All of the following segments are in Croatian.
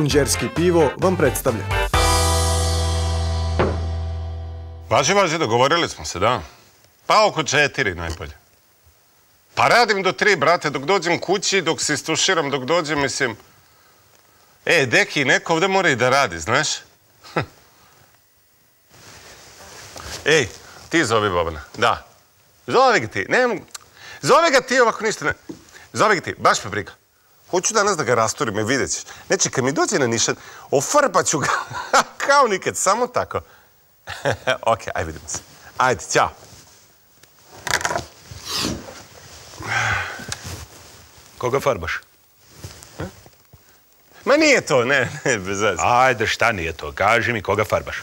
Punđerski pivo vam predstavlja. Važi, dogovorili smo se, da. Pa oko 4 najbolje. Pa radim do 3, brate, dok dođem kući, dok se istuširam, dok dođem, mislim... Deki, neko ovdje mora i da radi, znaš? Ej, ti zovi Bobana, da. Zovi ga ti, ne mogu... Zove ga ti, ovako ništa ne... Zove ga ti, baš me briga. Hoću danas da ga rasturim i vidjet ćeš. Neće, kad mi dođe na nišan, ofrpat ću ga kao nikad, samo tako. Ok, aj vidimo se. Ajde, ćao. Koga farbaš? Ma nije to, ne, bez veze. Ajde, šta nije to? Kaži mi koga farbaš.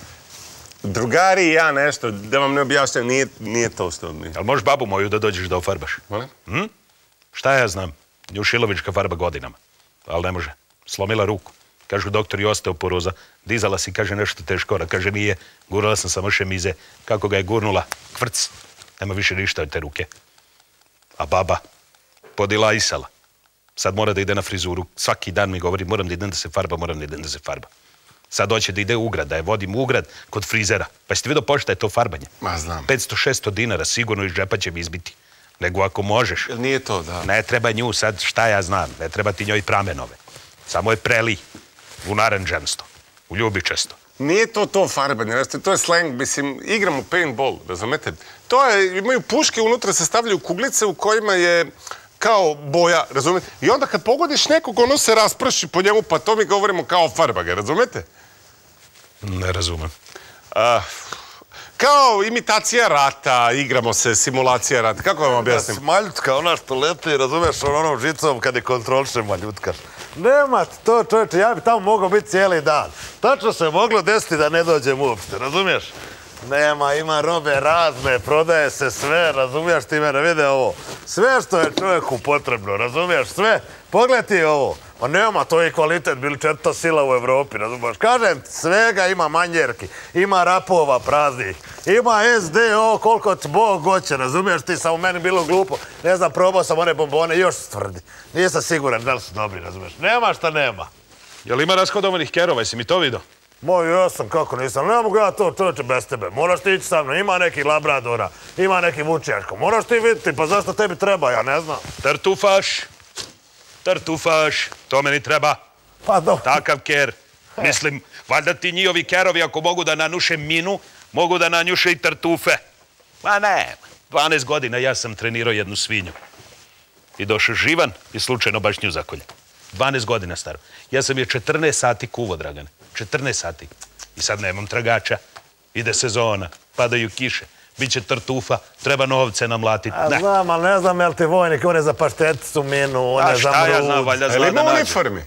Drugari i ja nešto, da vam ne objašnjam, nije to što mi. Jel možeš babu moju da dođeš da ofarbaš? Molim? Šta ja znam? Njušilovićka farba godinama. Ali ne može. Slomila ruku. Kažu doktori osteoporoza. Dizala si, kaže, nešto teško. Kaže, nije. Gurala sam samo šemize. Kako ga je gurnula? Kvrc. Nema više ništa od te ruke. A baba podilajsala. Sad mora da ide na frizuru. Svaki dan mi govori, moram da idem da se farba. Sad hoće da ide u ugrad, da je vodim u ugrad kod frizera. Pa jeste vidio pošto je to farbanje? Ma znam. 500-600 dinara sigurno iz džepa će mi izbiti. Nego ako možeš. Nije to, da. Ne treba nju sad, šta ja znam. Ne treba ti njoj pramenove. Samo je preli. U naranđansto. U ljubičasto. Nije to farbanje, to je slang, mislim, igramo paintball, razumete? To je, imaju puške, unutra se stavljaju kuglice u kojima je kao boja, razumete? I onda kad pogodiš nekog, ono se rasprši po njemu, pa to mi govorimo kao farbage, razumete? Ne razumem. Kao imitacija rata, igramo se, simulacija rata, kako vam objasnim? Maljutka, ona što leti, razumeš, onom žicom kad je kontrolše maljutkaš. Nema to, čovječe, ja bi tamo mogao biti cijeli dan. Tačno se moglo desiti da ne dođem uopšte, razumiješ? Nema, ima robe razne, prodaje se sve, razumiješ, ti mene vide ovo. Sve što je čovjeku potrebno, razumiješ, sve. Pogledaj ti ovo. Ma nema, to je kvalitet, bili 4. sila u Evropi, razumiješ. Kažem, svega ima manjerki, ima rapova praznih, ima SDO koliko Bog hoće, razumiješ, ti samo meni bilo glupo. Ne znam, probao sam one bombone, još tvrdi. Nisam siguran da li su dobri, razumiješ. Nema šta nema. Jel ima rashodovanih kerova, jesi mi to vidio? Moj, ja sam, kako nisam, ne mogu ja to čovječe bez tebe. Moraš ti ići sa mnom, ima neki labradora, ima neki vučijaško. Moraš ti vidjeti, pa zašto tebi treba, ja ne znam. Tartufaš, to meni treba. Pa dobro. Takav ker. Mislim, valjda ti njihovi kerovi ako mogu da nanuše minu, mogu da nanjuše i tartufe. Ma ne, 12 godina ja sam trenirao jednu svinju. I došao živan i slučajno baš nju zakolje. 12 godina staro. Ja sam je 14 sati kuvo, Dragane. 14 sati. I sad nemam tragača. Ide sezona, padaju kiše. Biće tartufa, treba novce namlatiti. Znam, ali ne znam, jel ti vojnik, on je za pašteticu, minu, on je za mrud. A šta ja znam, valjda zna da nađe. Jel ima uniformi?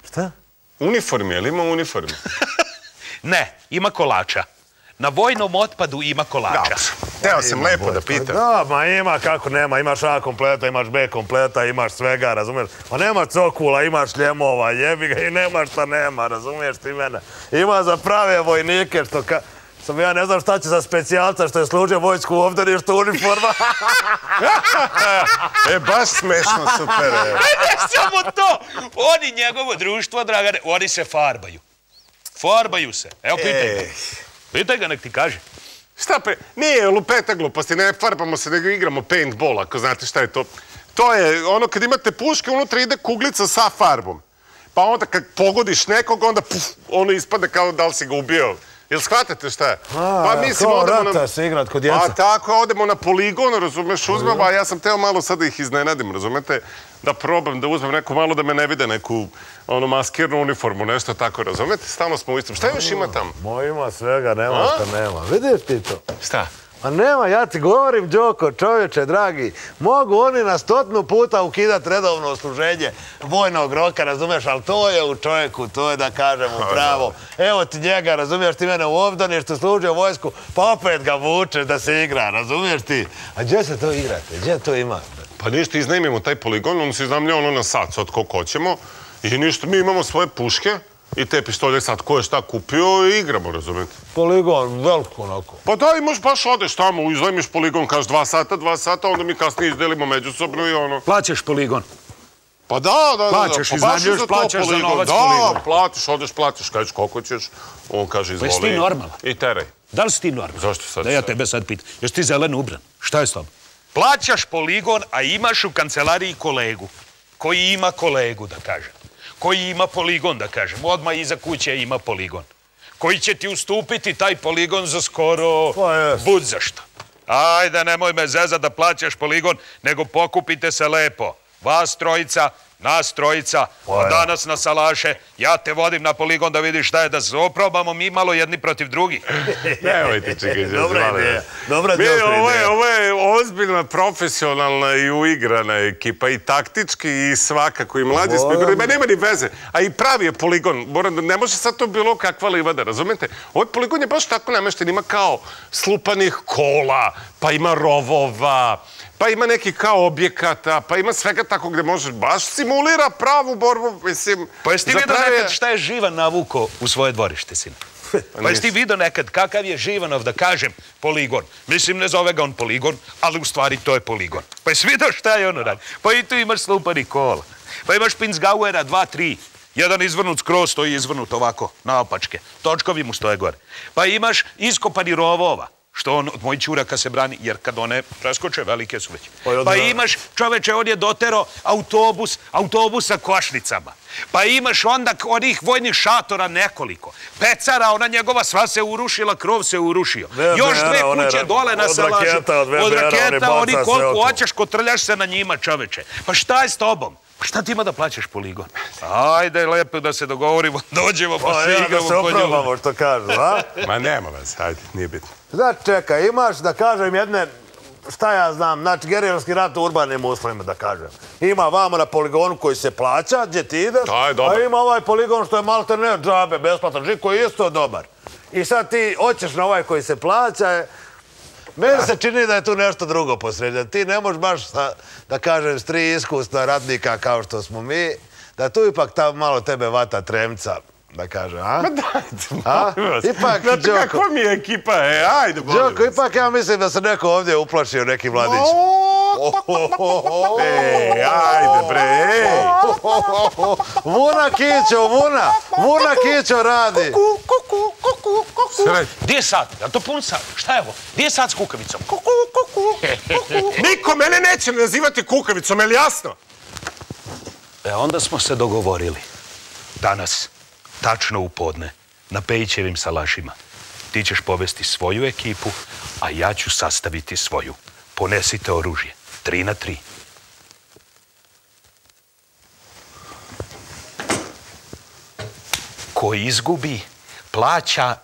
Šta? Uniformi, jel ima uniformi? Ne, ima kolača. Na vojnom otpadu ima kolača. Teo sam lepo da pitam. Da, ma ima, kako nema, imaš A kompleta, imaš B kompleta, imaš svega, razumiješ? Ma nemaš cokula, imaš ljemova, jebi ga i nema šta nema, razumiješ ti mene? Ima za prave vojnike, što sam ja ne znam šta će za specijalca što je služio vojsku u obdaništu uniforma. Baš smešno, super. Ne samo to! Oni, njegovo društvo, Dragane, oni se farbaju. Farbaju se. Evo, pitaj ga. Pitaj ga, nek ti kaže. Šta nije lupeta gluposti, ne farbamo se, nego igramo paintball, ako znate šta je to. To je ono kad imate puške, unutra ide kuglica sa farbom. Pa onda kad pogodiš nekog, onda ono ispada kao da li si ga ubio. Jel shvatate šta je? Pa mislim, kao rata se igrat kod djeca. Pa tako, odemo na poligon, razumeš, uzmemo, a ja sam teo malo sad da ih iznenadim, razumete? Da probam, da uzmem neku malo da me ne vide, neku maskirnu uniformu, nešto tako, razumete? Stalno smo u istom. Šta još ima tamo? Moj ima svega, nema šta nema. Vidiš ti to? Šta? Pa nema, ja ti govorim, Đoko, čovječe, dragi, mogu oni na 100 puta ukidat redovno osluženje vojnog roka, razumiješ, ali to je u čovjeku, to je da kažemo pravo. Evo ti njega, razumiješ ti mene u obdaništu, služio vojsku, pa opet ga vučeš da se igra, razumiješ ti? A gdje se to igrate? Gdje to ima? Pa ništa, iznajmimo taj poligon, on se iznajmlja ono na sat, sad koliko hoćemo, i ništa, mi imamo svoje puške, i te pištolje sad ko je šta kupio i igramo, razumijete? Poligon, veliko onako. Pa da, imaš baš odeš tamo, iznajmiš poligon, kažeš 2 sata, onda mi kasnije izdelimo međusobno i ono... Plaćaš poligon. Pa da. Plaćaš, Pa iznajmljuješ, baš plaćaš za novac Da, poligon. platiš, odeš, platiš, kažeš koliko ćeš. On kaže, izvoli. jesi ti normalan? I teraj. Da li si ti normalan? Zašto sad? Da ja tebe sad pitam. Jesi ti zeleno ubran? Šta je s tobom? Plaćaš poligon, a imaš u kancelariji kolegu. Koji ima kolegu, da kažem. Koji ima poligon, da kažem. Odmah iza kuće ima poligon. Koji će ti ustupiti taj poligon za skoro bud za što. Ajde, nemoj me zezat da plaćaš poligon, nego pokupite se lepo. Vas trojica, nas trojica, od danas na salaše, ja te vodim na poligon da vidiš šta je, da se oprobamo mi malo jedni protiv drugih. Nemojte, čekaj. Dobra ideja. Ovo je ozbiljna, profesionalna i uigrana ekipa, i taktički, i svakako, i mlađi smo. Nema ni veze. A i pravi je poligon. Ne može sad to bilo kakva livada, razumete? Ovaj poligon je baš tako namešten. Ima kao slupanih kola, pa ima rovova, pa ima nekih kao objekata, pa ima svega tako gde možeš, baš simulira pravu borbu, mislim... Pa jesi ti vidio nekad šta je Živan navukao u svoje dvorište, sine? Pa jesi ti vidio nekad kakav je Živanov, da kažem, poligon? Mislim, ne zove ga on poligon, ali u stvari to je poligon. Pa jesi vidio šta je ono radi? Pa i tu imaš slupani kola. Pa imaš Pinzgauera 2, 3. Jedan izvrnut skroz, stoji izvrnut ovako, naopačke. Točkovi mu stoje gore. Pa imaš iskopani rovova. Što on od mojih čuraka se brani, jer kad one preskoče, velike su već. Pa imaš, čoveče, on je dotero autobus sa košnicama. Pa imaš onda onih vojnih šatora nekoliko. Pecara, ona njegova sva se urušila, krov se urušio. Još dve kuće dole na salašu. Od raketa, oni koliko hoćeš, kotrljaš se na njima, čoveče. Pa šta je s tobom? Šta ti ima da plaćaš poligon? Ajde, lepo da se dogovorimo, dođemo pa se igramo. Da se oprobamo, što kažu, a? Ma nema vas, ajde, nije bitno. Znači, čekaj, imaš, da kažem, jedne, šta ja znam, znači, gerilski rat u urbanim uslovima, da kažem. Ima vamo na poligonu koji se plaća, gdje ti ideš, a ima ovaj poligon što je malte ne džabe, besplatan žig, koji je isto dobar. I sad ti hoćeš na ovaj koji se plaća, meni se čini da je tu nešto drugo posređeno. Ti ne možeš baš, da kažem, s 3 iskusna ratnika kao što smo mi, da tu ipak malo tebe vata tremca, da kažem, a? Ma dajte, molim vas. Ipak, znate kakva mi je ekipa, ajde, molim vas. Đoko, ipak ja mislim da se neko ovdje uplašio, neki mladić. Ajde, bre, Vuna Kićo radi. Gdje je sad? Je li to pun sad? Šta je ovo? Gdje je sad s kukavicom? Niko mene neće nazivati kukavicom, je li jasno? Onda smo se dogovorili. Danas, tačno u podne, na Pejićevim salašima, ti ćeš povesti svoju ekipu, a ja ću sastaviti svoju. Ponesite oružje. 3 na 3. Ko izgubi, plaća